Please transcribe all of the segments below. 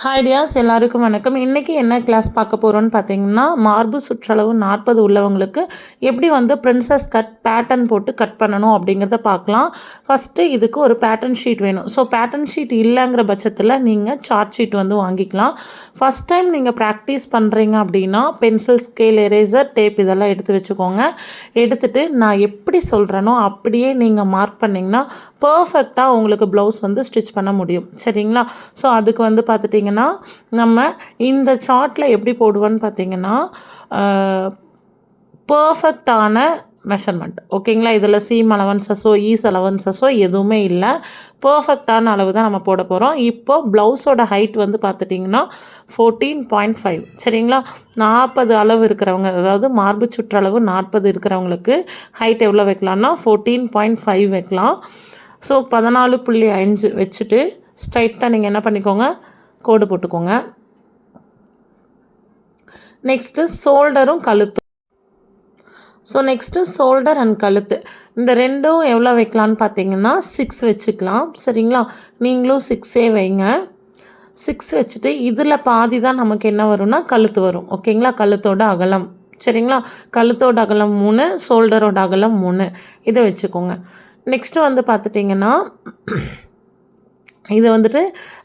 Hi tears, எல்லாருக்கும் வணக்கம். இன்றைக்கி என்ன கிளாஸ் பார்க்க போகிறோன்னு பார்த்தீங்கன்னா, மார்பு சுற்றளவு 40 உள்ளவங்களுக்கு எப்படி பிரின்சஸ் கட் பேட்டர்ன் போட்டு கட் பண்ணணும் அப்படிங்கிறத பார்க்கலாம். ஃபஸ்ட்டு இதுக்கு ஒரு பேட்டர்ன் ஷீட் வேணும். ஸோ பேட்டர்ன் ஷீட் இல்லைங்கிற பட்சத்தில் நீங்கள் சார்ட் ஷீட் வாங்கிக்கலாம். ஃபஸ்ட் டைம் நீங்கள் ப்ராக்டிஸ் பண்ணுறீங்க அப்படின்னா பென்சில், ஸ்கேல், எரேசர், டேப் இதெல்லாம் எடுத்து வச்சுக்கோங்க. எடுத்துகிட்டு நான் எப்படி சொல்கிறேனோ அப்படியே நீங்கள் மார்க் பண்ணிங்கன்னா பர்ஃபெக்டாக உங்களுக்கு ப்ளவுஸ் ஸ்டிச் பண்ண முடியும். சரிங்களா? ஸோ அதுக்கு பார்த்துட்டிங்கன்னா நம்ம இந்த சார்ட்டில் எப்படி போடுவோன்னு பார்த்தீங்கன்னா பர்ஃபெக்டான மெஷர்மெண்ட். ஓகேங்களா? இதில் சீம் அலவன்சஸோ ஈஸ் அலவன்சஸோ எதுவுமே இல்லை. பர்ஃபெக்டான அளவு தான் நம்ம போட போகிறோம். இப்போது ப்ளவுஸோட ஹைட் பார்த்துட்டிங்கன்னா 14.5. சரிங்களா? 40 அளவு இருக்கிறவங்க, அதாவது மார்பு சுற்றளவு 40 இருக்கிறவங்களுக்கு ஹைட் எவ்வளோ வைக்கலாம்னா 14.5 வைக்கலாம். ஸோ 14.5 வச்சுட்டு ஸ்ட்ரைட்டாக நீங்கள் என்ன பண்ணிக்கோங்க, கோடு போட்டுக்கோங்க. நெக்ஸ்ட்டு ஷோல்டரும் கழுத்தும். ஸோ நெக்ஸ்ட்டு ஷோல்டர் அண்ட் கழுத்து இந்த ரெண்டும் எவ்வளோ வைக்கலான்னு பார்த்தீங்கன்னா 6 வச்சுக்கலாம். சரிங்களா? நீங்களும் 6 வைங்க. 6 வச்சுட்டு இதில் பாதி தான் நமக்கு என்ன வரும்னா கழுத்து வரும். ஓகேங்களா? கழுத்தோட அகலம். சரிங்களா? கழுத்தோட அகலம் 3, ஷோல்டரோட அகலம் 3. இதை வச்சுக்கோங்க. நெக்ஸ்ட்டு பார்த்துட்டிங்கன்னா இது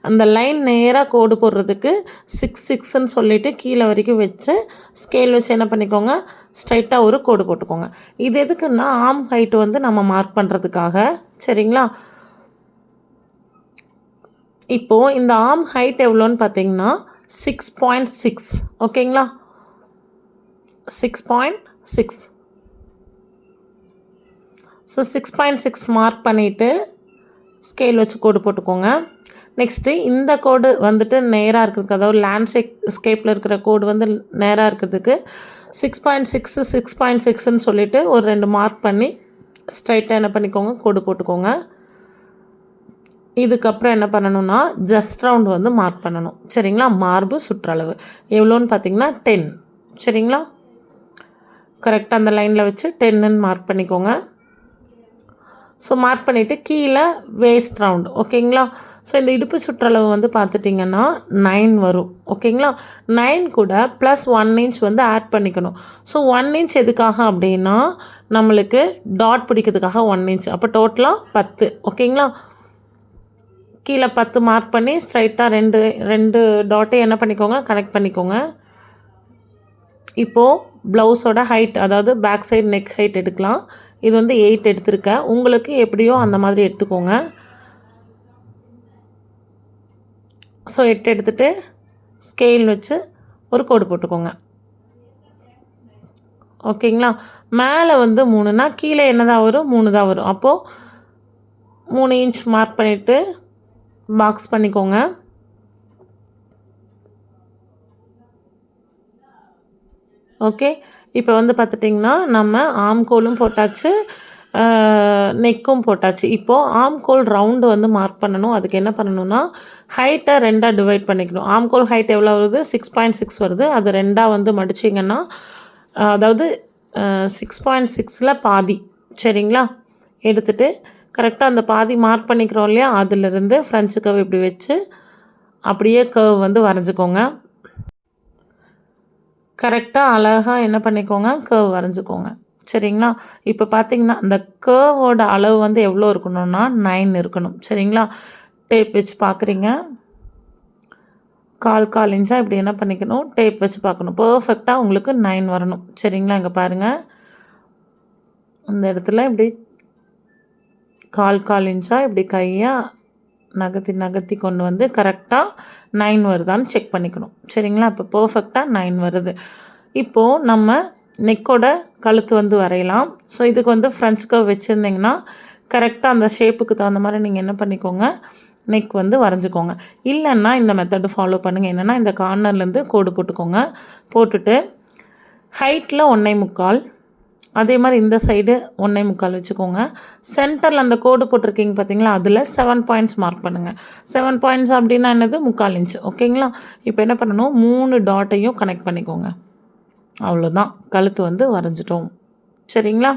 அந்த லைன் நேராக கோடு போடுறதுக்கு 6 சொல்லிவிட்டு கீழே வரைக்கும் வச்சு ஸ்கேல் வச்சு என்ன பண்ணிக்கோங்க, ஸ்ட்ரைட்டாக ஒரு கோடு போட்டுக்கோங்க. இது எதுக்குன்னா ஆர்ம் ஹைட்டு நம்ம மார்க் பண்ணுறதுக்காக. சரிங்களா? இப்போது இந்த ஆர்ம் ஹைட் எவ்வளோன்னு பார்த்தீங்கன்னா 6.6. ஓகேங்களா? 6.6. ஸோ 6.6 மார்க் பண்ணிவிட்டு ஸ்கேல் வச்சு கோடு போட்டுக்கோங்க. நெக்ஸ்ட்டு இந்த கோடு நேராக இருக்கிறதுக்கு, அதாவது லேண்ட்ஸ்கேப்பில் இருக்கிற கோடு நேராக இருக்கிறதுக்கு 6.6 6.6ன்னு சொல்லிவிட்டு ஒரு 2 மார்க் பண்ணி ஸ்ட்ரைட்டாக என்ன பண்ணிக்கோங்க, கோடு போட்டுக்கோங்க. இதுக்கப்புறம் என்ன பண்ணணும்னா ஜஸ்ட் ரவுண்ட் மார்க் பண்ணணும். சரிங்களா? மார்பு சுற்றளவு எவ்வளோன்னு பார்த்தீங்கன்னா 10. சரிங்களா? கரெக்டாக அந்த லைனில் வச்சு 10ன்னு மார்க் பண்ணிக்கோங்க. ஸோ மார்க் பண்ணிவிட்டு கீழே வேஸ்ட் ரவுண்டு. ஓகேங்களா? ஸோ இந்த இடுப்பு சுற்றளவு பார்த்துட்டிங்கன்னா 9 வரும். ஓகேங்களா? 9 கூட ப்ளஸ் 1 இன்ச் ஆட் பண்ணிக்கணும். ஸோ 1 இன்ச் எதுக்காக அப்படின்னா நம்மளுக்கு டாட் பிடிக்கிறதுக்காக 1 இன்ச். அப்போ டோட்டலாக 10. ஓகேங்களா? கீழே 10 மார்க் பண்ணி ஸ்ட்ரைட்டாக ரெண்டு டாட்டையும் என்ன பண்ணிக்கோங்க, கனெக்ட் பண்ணிக்கோங்க. இப்போது ப்ளவுஸோட ஹைட், அதாவது பேக் சைடு நெக் ஹைட் எடுக்கலாம். இது 8 எடுத்திருக்கேன். உங்களுக்கு எப்படியோ அந்த மாதிரி எடுத்துக்கோங்க. ஸோ 8 எடுத்துகிட்டு ஸ்கேல் வச்சு ஒரு கோடு போட்டுக்கோங்க. ஓகேங்களா? மேலே 3னா கீழே என்ன தான் வரும், 3 தான் வரும். அப்போது 3 இன்ச் மார்க் பண்ணிவிட்டு பாக்ஸ் பண்ணிக்கோங்க. ஓகே. இப்போ பார்த்துட்டிங்கன்னா நம்ம ஆம்கோலும் போட்டாச்சு, நெக்கும் போட்டாச்சு. இப்போது ஆம்கோல் ரவுண்டு மார்க் பண்ணணும். அதுக்கு என்ன பண்ணணும்னா ஹைட்டை 2ஆக டிவைட் பண்ணிக்கணும். ஆம்கோல் ஹைட் எவ்வளோ வருது, 6.6 வருது. அது 2ஆக மடிச்சிங்கன்னா, அதாவது 6.6ல் பாதி. சரிங்களா? எடுத்துகிட்டு கரெக்டாக அந்த பாதி மார்க் பண்ணிக்கிறோம் இல்லையா, அதிலிருந்து ஃப்ரெஞ்சு கர்வ் இப்படி வச்சு அப்படியே கர்வ் வரைஞ்சிக்கோங்க. கரெக்டாக அழகாக என்ன பண்ணிக்கோங்க, கர்வ் வரைஞ்சிக்கோங்க. சரிங்களா? இப்போ பார்த்தீங்கன்னா அந்த கர்வோட அளவு எவ்வளோ இருக்கணும்னா 9 இருக்கணும். சரிங்களா? டேப் வச்சு பார்க்குறீங்க, 1/4 இன்ச்சாக இப்படி என்ன பண்ணிக்கணும், டேப் வச்சு பார்க்கணும். பர்ஃபெக்டாக உங்களுக்கு 9 வரணும். சரிங்களா? இங்கே பாருங்கள், இந்த இடத்துல இப்படி 1/4 இன்ச்சாக இப்படி கையாக நகர்த்தி கொண்டு கரெக்டாக 9 வருதான்னு செக் பண்ணிக்கணும். சரிங்களா? இப்போ பர்ஃபெக்டாக 9 வருது. இப்போது நம்ம நெக்கோட கழுத்து வரையலாம். ஸோ இதுக்கு ஃப்ரெஞ்ச் கர்வ் வச்சுருந்திங்கன்னா கரெக்டாக அந்த ஷேப்புக்கு தகுந்த மாதிரி நீங்கள் என்ன பண்ணிக்கோங்க, நெக் வரைஞ்சிக்கோங்க. இல்லைன்னா இந்த மெத்தடு ஃபாலோ பண்ணுங்கள். என்னென்னா இந்த கார்னர்லேருந்து கோடு போட்டுக்கோங்க. போட்டுட்டு ஹைட்டில் 1.25, அதே மாதிரி இந்த சைடு 1.25 வச்சுக்கோங்க. சென்டரில் அந்த கோடு போட்டிருக்கீங்க பார்த்தீங்களா, அதில் 7 பாயிண்ட்ஸ் மார்க் பண்ணுங்கள். 7 பாயிண்ட்ஸ் அப்படின்னா என்னது, 1/4 இன்ச். ஓகேங்களா? இப்போ என்ன பண்ணணும், 3 டாட்டையும் கனெக்ட் பண்ணிக்கோங்க. அவ்வளோதான், கழுத்து வரைஞ்சிட்டோம். சரிங்களா?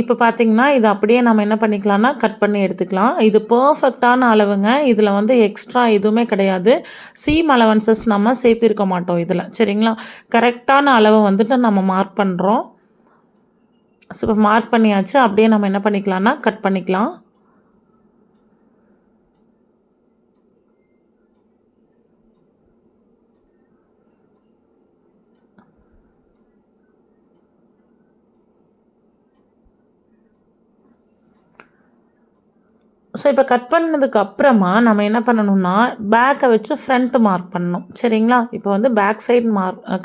இப்போ பார்த்தீங்கன்னா, இது அப்படியே நம்ம என்ன பண்ணிக்கலாம்னா, கட் பண்ணி எடுத்துக்கலாம். இது பெர்ஃபெக்ட்டான அளவுங்க. இதில வந்து எக்ஸ்ட்ரா எதுவுமே கிடையாது. சீம் அலவன்சஸ் நம்ம சேர்த்திருக்க மாட்டோம் இதில. சரிங்களா? கரெக்ட்டான அளவு வந்துட்டு நம்ம மார்க் பண்ணுறோம். ஸோ இப்போ மார்க் பண்ணியாச்சு. அப்படியே நம்ம என்ன பண்ணிக்கலாம்னா, கட் பண்ணிக்கலாம். ஸோ இப்போ கட் பண்ணதுக்கு அப்புறமா நம்ம என்ன பண்ணணும்னா, பேக்கை வச்சு ஃப்ரண்ட் மார்க் பண்ணணும். சரிங்களா? இப்போ வந்து பேக் சைடு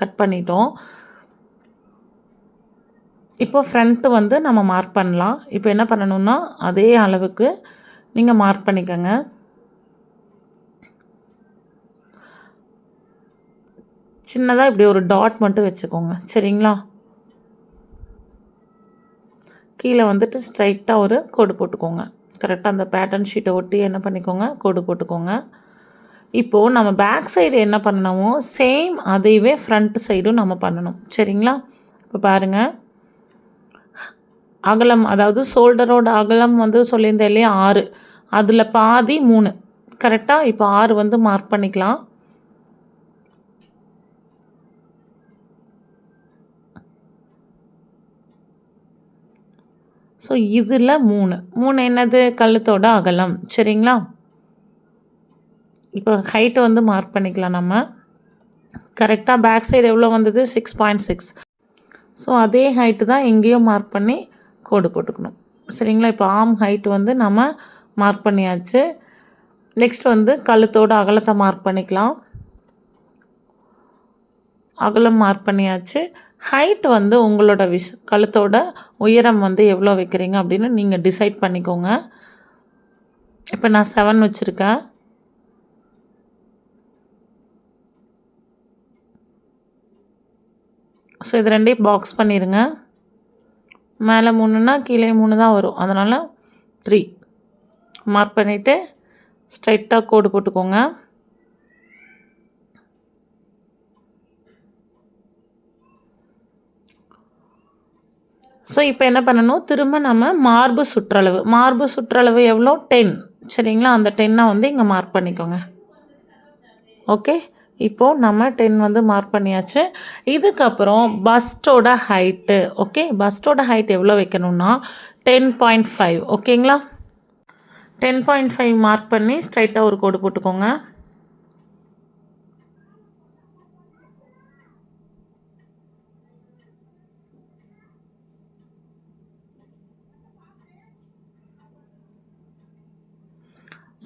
கட் பண்ணிட்டோம். இப்போ ஃப்ரண்ட்டு வந்து நம்ம மார்க் பண்ணலாம். இப்போ என்ன பண்ணணும்னா, அதே அளவுக்கு நீங்க மார்க் பண்ணிக்கங்க. சின்னதா இப்படி ஒரு டாட் மட்டும் வச்சுக்கோங்க. சரிங்களா? கீழே வந்துட்டு ஸ்ட்ரைட்டா ஒரு கோடு போட்டுக்கோங்க. கரெக்டாக அந்த பேட்டர்ன் ஷீட்டை ஒட்டி என்ன பண்ணிக்கோங்க, கோடு போட்டுக்கோங்க. இப்போது நம்ம பேக் சைடு என்ன பண்ணணுமோ சேம் அதையவே ஃப்ரண்ட் சைடும் நம்ம பண்ணணும். சரிங்களா? இப்போ பாருங்கள், அகலம் அதாவது ஷோல்டரோட அகலம் வந்து சொல்லியிருந்தேன் இல்லையா 6, அதில் பாதி 3. கரெக்டாக இப்போ 6 வந்து மார்க் பண்ணிக்கலாம். ஸோ இதில் 3 என்னது கழுத்தோட அகலம். சரிங்களா? இப்போ ஹைட்டு வந்து மார்க் பண்ணிக்கலாம் நம்ம. கரெக்டாக பேக் சைடு எவ்வளோ வந்தது 6.6. ஸோ அதே ஹைட்டு தான் எங்கேயும் மார்க் பண்ணி கோடு போட்டுக்கணும். சரிங்களா? இப்போ ஆர்ம் ஹைட்டு வந்து நம்ம மார்க் பண்ணியாச்சு. நெக்ஸ்ட் வந்து கழுத்தோட அகலத்தை மார்க் பண்ணிக்கலாம். அகலம் மார்க் பண்ணியாச்சு. ஹைட் வந்து உங்களோட கழுத்தோட உயரம் வந்து எவ்வளோ வைக்கிறீங்க அப்படின்னு நீங்கள் டிசைட் பண்ணிக்கோங்க. இப்போ நான் 7 வச்சுருக்கேன். ஸோ இது ரெண்டையும் பாக்ஸ் பண்ணிடுங்க. மேலே 3னா கீழே 3 தான் வரும். அதனால் 3 மார்க் பண்ணிவிட்டு ஸ்ட்ரைட்டாக கோடு போட்டுக்கோங்க. ஸோ இப்போ என்ன பண்ணணும், திரும்ப நம்ம மார்பு சுற்றளவு எவ்வளோ 10. சரிங்களா? அந்த 10 வந்து இங்கே மார்க் பண்ணிக்கோங்க. ஓகே, இப்போது நம்ம 10 வந்து மார்க் பண்ணியாச்சு. இதுக்கப்புறம் பஸ்ட்டோட ஹைட்டு. ஓகே, பஸ்ட்டோட ஹைட் எவ்வளோ வைக்கணும்னா 10.5. ஓகேங்களா? 10.5 மார்க் பண்ணி ஸ்ட்ரைட்டாக ஒரு கோடு போட்டுக்கோங்க.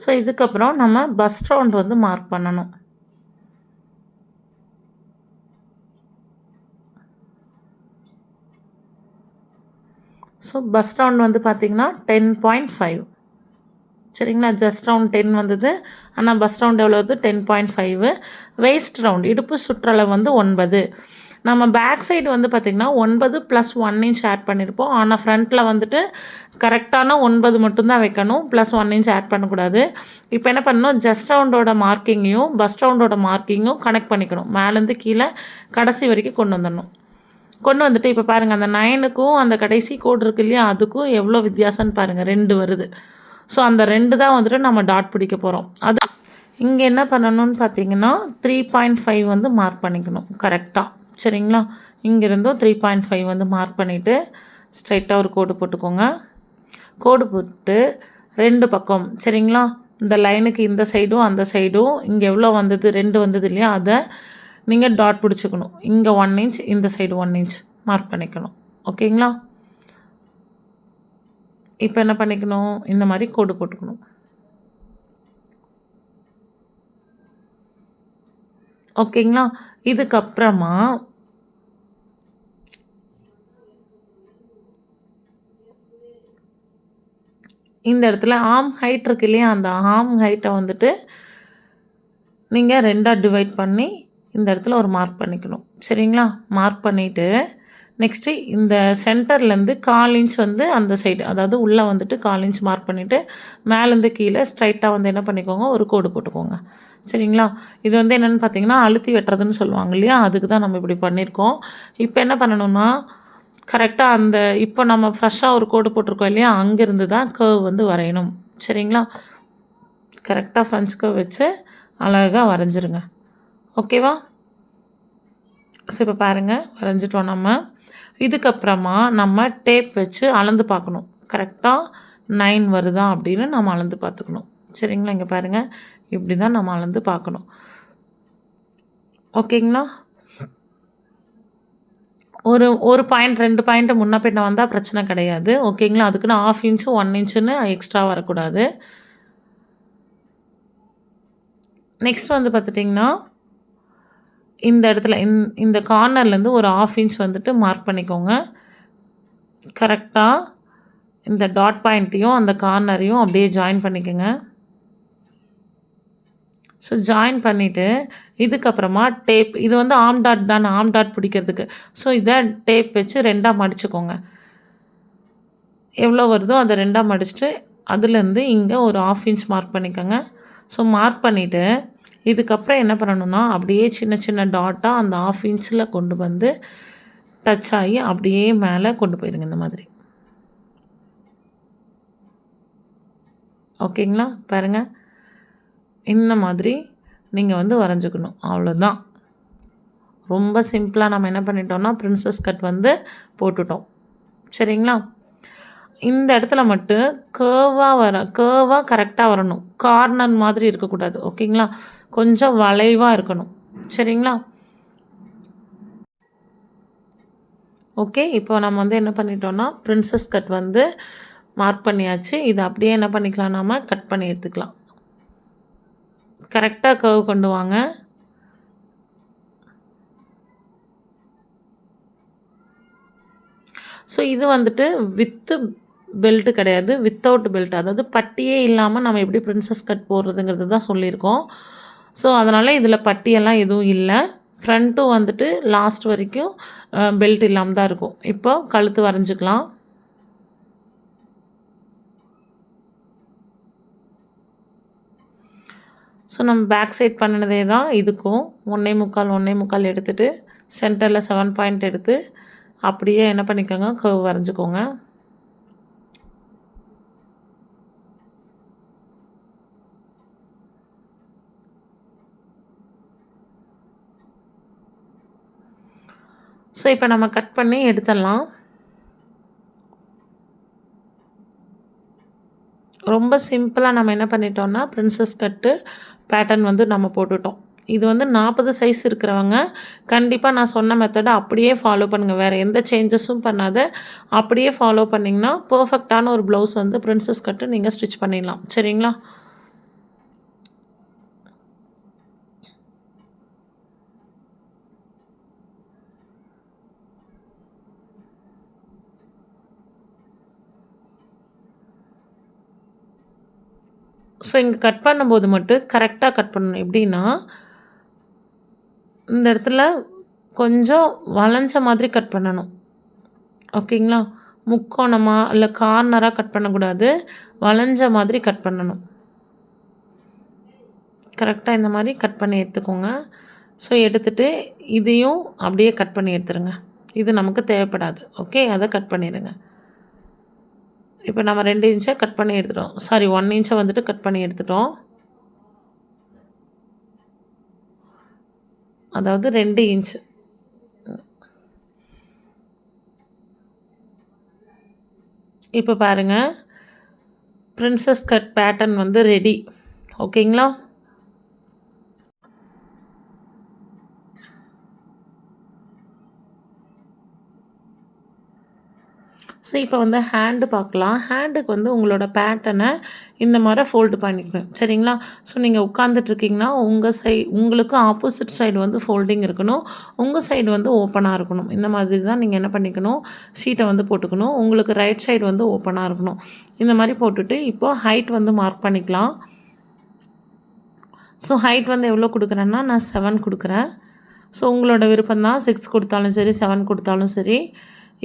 ஸோ இதுக்கப்புறம் நம்ம பஸ்ட் ரவுண்ட் வந்து மார்க் பண்ணணும். ஸோ பஸ்ட் ரவுண்ட் வந்து பார்த்திங்கன்னா 10.5. சரிங்களா? ஜஸ்ட் ரவுண்ட் 10 வந்தது. ஆனால் பஸ்ட் ரவுண்ட் எவ்வளோ வருது 10.5. வேஸ்ட் ரவுண்ட் இடுப்பு சுற்றளவு வந்து 9. நம்ம பேக் சைடு வந்து பார்த்திங்கன்னா 9 + 1 இன்ச் ஆட் பண்ணியிருப்போம். ஆனால் ஃப்ரண்ட்டில் வந்துட்டு கரெக்டான 9 மட்டும்தான் வைக்கணும், + 1 இன்ச் ஆட் பண்ணக்கூடாது. இப்போ என்ன பண்ணணும், ஜஸ்ட் ரவுண்டோட மார்க்கிங்கையும் பஸ்ட் ரவுண்டோட மார்க்கிங்கும் கனெக்ட் பண்ணிக்கணும். மேலேருந்து கீழே கடைசி வரைக்கும் கொண்டு வந்துடணும். கொண்டு வந்துட்டு இப்போ பாருங்கள், அந்த 9க்கும் அந்த கடைசி கோடு இருக்கு இல்லையா, அதுக்கும் எவ்வளோ வித்தியாசம்னு பாருங்கள், 2 வருது. ஸோ அந்த 2 தான் வந்துட்டு நம்ம டாட் பிடிக்க போகிறோம். அது இங்கே என்ன பண்ணணும்னு பார்த்தீங்கன்னா 3.5 வந்து மார்க் பண்ணிக்கணும் கரெக்டாக. சரிங்களா? இங்கேருந்தும் 3.5 வந்து மார்க் பண்ணிவிட்டு ஸ்ட்ரைட்டாக ஒரு கோடு போட்டுக்கோங்க. கோடு போட்டு 2 பக்கம். சரிங்களா? இந்த லைனுக்கு இந்த சைடும் அந்த சைடும் இங்கே எவ்வளோ வந்தது 2 வந்தது இல்லையா, அதை நீங்கள் டாட் பிடிச்சிக்கணும். இங்கே 1 இன்ச், இந்த சைடு 1 இன்ச் மார்க் பண்ணிக்கணும். ஓகேங்களா? இப்போ என்ன பண்ணிக்கணும், இந்த மாதிரி கோடு போட்டுக்கணும். ஓகேங்களா? இதுக்கப்புறமா இந்த இடத்துல ஆர்ம் ஹைட் இருக்கு இல்லையா, அந்த ஆர்ம் ஹைட்டை வந்துட்டு நீங்கள் 2ஆக டிவைட் பண்ணி இந்த இடத்துல ஒரு மார்க் பண்ணிக்கணும். சரிங்களா? மார்க் பண்ணிவிட்டு நெக்ஸ்ட்டு இந்த சென்டர்லேருந்து 1/4 இன்ச் வந்து அந்த சைடு, அதாவது உள்ளே வந்துட்டு 1/4 இன்ச் மார்க் பண்ணிவிட்டு மேலேருந்து கீழே ஸ்ட்ரைட்டாக வந்து என்ன பண்ணிக்கோங்க, ஒரு கோடு போட்டுக்கோங்க. சரிங்களா? இது வந்து என்னென்னு பார்த்தீங்கன்னா அழுத்தி வெட்டுறதுன்னு சொல்லுவாங்க இல்லையா, அதுக்கு தான் நம்ம இப்படி பண்ணியிருக்கோம். இப்போ என்ன பண்ணணும்னா கரெக்டாக அந்த இப்போ நம்ம ஃப்ரெஷ்ஷாக ஒரு கோடு போட்டிருக்கோம் இல்லையா, அங்கேருந்து தான் கர்வ் வந்து வரையணும். சரிங்களா? கரெக்டாக ஃப்ரெஞ்ச் கர்வ் வச்சு அழகாக வரைஞ்சிருங்க. ஓகேவா? ஸோ இப்போ பாருங்கள், வரைஞ்சிட்டோம் நம்ம. இதுக்கப்புறமா நம்ம டேப் வச்சு அளந்து பார்க்கணும். கரெக்டாக 9 வருதா அப்படின்னு நம்ம அளந்து பார்த்துக்கணும். சரிங்களா? இங்கே பாருங்கள், இப்படி தான் நம்ம அளந்து பார்க்கணும். ஓகேங்களா? ஒரு பாயிண்ட் 2 பாயிண்ட் முன்ன பின்ன வந்தால் பிரச்சனை கிடையாது. ஓகேங்களா? அதுக்குன்னு 1/2 இன்ச்சு 1 இன்ச்சுன்னு எக்ஸ்ட்ரா வரக்கூடாது. நெக்ஸ்ட் வந்து பார்த்துட்டிங்கன்னா, இந்த இடத்துல இந்த கார்னர்லேருந்து ஒரு 1/2 இன்ச் வந்துட்டு மார்க் பண்ணிக்கோங்க. கரெக்டாக இந்த டாட் பாயிண்ட்டையும் அந்த கார்னரையும் அப்படியே ஜாயின் பண்ணிக்கோங்க. ஸோ ஜாயின் பண்ணிவிட்டு இதுக்கப்புறமா டேப், இது வந்து ஆர்ம் டாட் தானே, ஆர்ம் டாட் பிடிக்கிறதுக்கு. ஸோ இதை டேப் வச்சு 2ஆக மடிச்சுக்கோங்க. எவ்வளோ வருதோ அதை 2ஆக மடிச்சுட்டு அதுலேருந்து இங்கே ஒரு 1/2 இன்ச் மார்க் பண்ணிக்கோங்க. ஸோ மார்க் பண்ணிவிட்டு இதுக்கப்புறம் என்ன பண்ணணும்னா, அப்படியே சின்ன சின்ன டாட்டாக அந்த 1/2 இன்ச்சில் கொண்டு வந்து டச் ஆகி அப்படியே மேலே கொண்டு போயிருங்க இந்த மாதிரி. ஓகேங்களா? பாருங்கள், இந்த மாதிரி நீங்கள் வந்து வரைஞ்சிக்கணும். அவ்வளோதான். ரொம்ப சிம்பிளாக நம்ம என்ன பண்ணிட்டோம்னா பிரின்சஸ் கட் வந்து போட்டுட்டோம். சரிங்களா? இந்த இடத்துல மட்டும் கேர்வாக கரெக்டாக வரணும். கார்னர் மாதிரி இருக்கக்கூடாது. ஓகேங்களா? கொஞ்சம் வளைவாக இருக்கணும். சரிங்களா? ஓகே, இப்போ நம்ம வந்து என்ன பண்ணிட்டோம்னா பிரின்சஸ் கட் வந்து மார்க் பண்ணியாச்சு. இதை அப்படியே என்ன பண்ணிக்கலாம், நாம் கட் பண்ணி எடுத்துக்கலாம். கரெக்டாக கர்வ் கொண்டு வாங்க. ஸோ இது வந்துட்டு வித்து பெல்ட்டு கிடையாது, வித்தவுட் பெல்ட். அதாவது பட்டியே இல்லாமல் நம்ம எப்படி பிரின்சஸ் கட் போடுறதுங்கிறது தான் சொல்லியிருக்கோம். ஸோ அதனால் இதில் பட்டியெல்லாம் எதுவும் இல்லை. ஃப்ரண்ட்டும் வந்துட்டு லாஸ்ட் வரைக்கும் பெல்ட் இல்லாமல் தான் இருக்கும். இப்போ கழுத்து வரைஞ்சிக்கலாம். ஸோ நம்ம பேக் சைட் பண்ணினதே தான் இதுக்கும் 1.25 எடுத்துகிட்டு சென்டரில் 7 பாயிண்ட் எடுத்து அப்படியே என்ன பண்ணிக்கோங்க, கர்வ் வரைஞ்சிக்கோங்க. ஸோ இப்போ நம்ம கட் பண்ணி எடுத்துடலாம். ரொம்ப சிம்பிளாக நம்ம என்ன பண்ணிட்டோம்னா பிரின்சஸ் கட்டு பேட்டர்ன் வந்து நம்ம போட்டுட்டோம். இது வந்து 40 சைஸ் இருக்கிறவங்க கண்டிப்பாக நான் சொன்ன மெத்தடை அப்படியே ஃபாலோ பண்ணுங்கள். வேறு எந்த சேஞ்சஸும் பண்ணாத அப்படியே ஃபாலோ பண்ணிங்கன்னா பர்ஃபெக்டான ஒரு ப்ளவுஸ் வந்து பிரின்சஸ் கட்டு நீங்கள் ஸ்டிச் பண்ணிடலாம். சரிங்களா? ஸோ இங்கே கட் பண்ணும்போது மட்டும் கரெக்டாக கட் பண்ணணும். எப்படின்னா, இந்த இடத்துல கொஞ்சம் வளைஞ்ச மாதிரி கட் பண்ணணும். ஓகேங்களா? முக்கோணமாக இல்லை கார்னராக கட் பண்ணக்கூடாது, வளைஞ்ச மாதிரி கட் பண்ணணும். கரெக்டாக இந்த மாதிரி கட் பண்ணி எடுத்துக்கோங்க. ஸோ எடுத்துகிட்டு இதையும் அப்படியே கட் பண்ணி எடுத்துருங்க. இது நமக்கு தேவைப்படாது. ஓகே, அதை கட் பண்ணிடுங்க. இப்போ நம்ம 2 இன்ச்சை கட் பண்ணி எடுத்துட்டோம். சாரி, 1 இன்ச்சை வந்துட்டு கட் பண்ணி எடுத்துட்டோம். அதாவது 2 இன்ச். இப்போ பாருங்கள், பிரின்சஸ் கட் பேட்டர்ன் வந்து ரெடி. ஓகேங்களா? ஸோ இப்போ வந்து ஹேண்டு பார்க்கலாம். ஹேண்டுக்கு வந்து உங்களோட பேட்டர்னை இந்த மாதிரி ஃபோல்டு பண்ணிக்கணும். சரிங்களா? ஸோ நீங்கள் உட்காந்துட்ருக்கீங்கன்னா உங்களுக்கு ஆப்போசிட் சைடு வந்து ஃபோல்டிங் இருக்கணும், உங்கள் சைடு வந்து ஓப்பனாக இருக்கணும். இந்த மாதிரி தான் நீங்கள் என்ன பண்ணிக்கணும், ஷீட்டை வந்து போட்டுக்கணும். உங்களுக்கு ரைட் சைடு வந்து ஓப்பனாக இருக்கணும். இந்த மாதிரி போட்டுட்டு இப்போது ஹைட் வந்து மார்க் பண்ணிக்கலாம். ஸோ ஹைட் வந்து எவ்வளோ கொடுக்குறேன்னா நான் 7 கொடுக்குறேன். ஸோ உங்களோட விருப்பம் தான், 6 கொடுத்தாலும் சரி 7 கொடுத்தாலும் சரி.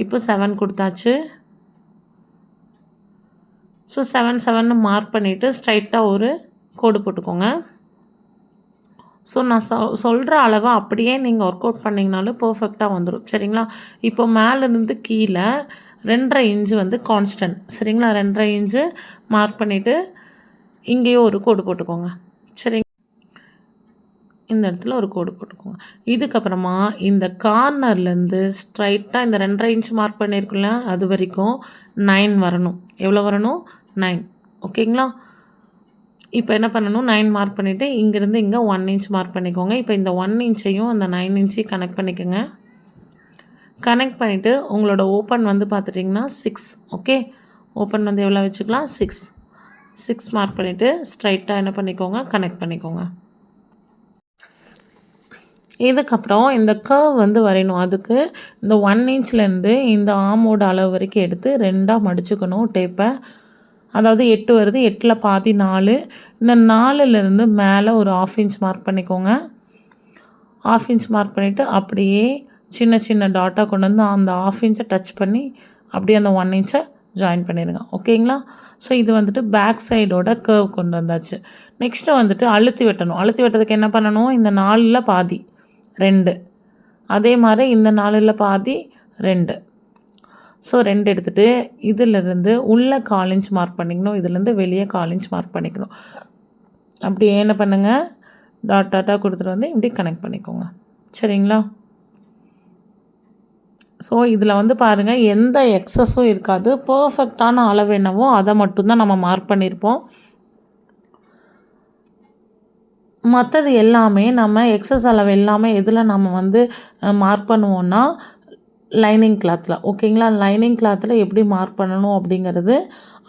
இப்போ 7 கொடுத்தாச்சு. ஸோ 7 7ன்னு மார்க் பண்ணிவிட்டு ஸ்ட்ரைட்டாக ஒரு கோடு போட்டுக்கோங்க. ஸோ நான் சொல்கிற அளவை அப்படியே நீங்கள் ஒர்க் அவுட் பண்ணிங்கனாலும் பர்ஃபெக்டாக வந்துடும். சரிங்களா? இப்போ மேலேருந்து கீழே 2.5 இன்ச்சு வந்து கான்ஸ்டன்ட். சரிங்களா? 2.5 இன்ச்சு மார்க் பண்ணிவிட்டு இங்கேயும் ஒரு கோடு போட்டுக்கோங்க. சரிங்க, இந்த இடத்துல ஒரு கோடு போட்டுக்கோங்க. இதுக்கப்புறமா இந்த கார்னர்லேருந்து ஸ்ட்ரைட்டாக இந்த 2.5 இன்ச் மார்க் பண்ணியிருக்குல்ல, அது வரைக்கும் 9 வரணும். எவ்வளோ வரணும்? 9. ஓகேங்களா? இப்போ என்ன பண்ணணும், 9 மார்க் பண்ணிவிட்டு இங்கேருந்து இங்கே 1 இன்ச் மார்க் பண்ணிக்கோங்க. இப்போ இந்த 1 இன்ச்சையும் அந்த 9 இன்ச்சையும் கனெக்ட் பண்ணிக்கோங்க. கனெக்ட் பண்ணிவிட்டு உங்களோட ஓப்பன் வந்து பார்த்துட்டிங்கன்னா 6. ஓகே, ஓப்பன் வந்து எவ்வளோ வச்சுக்கலாம்? 6 மார்க் பண்ணிவிட்டு ஸ்ட்ரைட்டாக என்ன பண்ணிக்கோங்க, கனெக்ட் பண்ணிக்கோங்க. இதுக்கப்புறம் இந்த கர்வ் வந்து வரையணும். அதுக்கு இந்த 1 இன்ச்லேருந்து இந்த ஆமோட அளவு வரைக்கும் எடுத்து 2ஆக மடிச்சுக்கணும் டேப்பை. அதாவது 8 வருது, 8ல் பாதி 4. இந்த 4லேருந்து மேலே ஒரு 1/2 இன்ச் மார்க் பண்ணிக்கோங்க. 1/2 இன்ச் மார்க் பண்ணிவிட்டு அப்படியே சின்ன சின்ன டாட்டாக கொண்டு வந்து அந்த 1/2 இன்ச்சை டச் பண்ணி அப்படியே அந்த 1 இன்ச்சை ஜாயின் பண்ணிடுங்க. ஓகேங்களா? ஸோ இது வந்துட்டு பேக் சைடோட கர்வ் கொண்டு வந்தாச்சு. நெக்ஸ்ட்டு வந்துட்டு அழுத்தி வெட்டணும். அழுத்தி வெட்டுறதுக்கு என்ன பண்ணணும், இந்த 4ல் பாதி 2, அதே மாதிரி இந்த 4ல் பாதி 2. ஸோ 2 எடுத்துகிட்டு இதிலிருந்து உள்ளே 1/4 இன்ச் மார்க் பண்ணிக்கணும், இதுலேருந்து வெளியே 1/4 இன்ச் மார்க் பண்ணிக்கணும். அப்படியே என்ன பண்ணுங்கள், டாட்டாக கொடுத்துட்டு வந்து இப்படி கனெக்ட் பண்ணிக்கோங்க. சரிங்களா? ஸோ இதில் வந்து பாருங்கள், எந்த எக்ஸஸும் இருக்காது. பர்ஃபெக்டான அளவு என்னவோ அதை மட்டும்தான் நம்ம மார்க் பண்ணியிருப்போம். மற்றது எல்லாமே நம்ம எக்ஸஸ் அளவு எல்லாமே எதில் நம்ம வந்து மார்க் பண்ணுவோன்னா லைனிங் கிளாத்தில். ஓகேங்களா? லைனிங் கிளாத்தில் எப்படி மார்க் பண்ணணும் அப்படிங்கிறது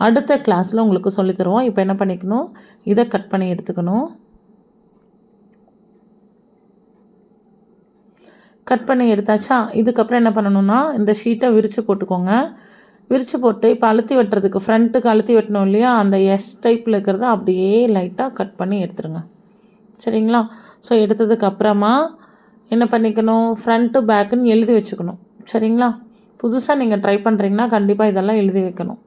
அடுத்த கிளாஸில் உங்களுக்கு சொல்லித்தருவோம். இப்போ என்ன பண்ணிக்கணும், இதை கட் பண்ணி எடுத்துக்கணும். கட் பண்ணி எடுத்தாச்சா? இதுக்கப்புறம் என்ன பண்ணணும்னா இந்த ஷீட்டை விரித்து போட்டுக்கோங்க. விரித்து போட்டு இப்போ அழுத்தி வெட்டுறதுக்கு ஃப்ரண்ட்டுக்கு அழுத்தி வெட்டணும் இல்லையா, அந்த எஸ் டைப்பில் இருக்கிறத அப்படியே லைட்டாக கட் பண்ணி எடுத்துருங்க. சரிங்களா? ஸோ எடுத்ததுக்கப்புறமா என்ன பண்ணிக்கணும், ஃப்ரண்ட்டு பேக்குன்னு எழுதி வச்சுக்கணும். சரிங்களா? புதுசாக நீங்கள் ட்ரை பண்ணுறீங்கன்னா கண்டிப்பாக இதெல்லாம் எழுதி வைக்கணும்.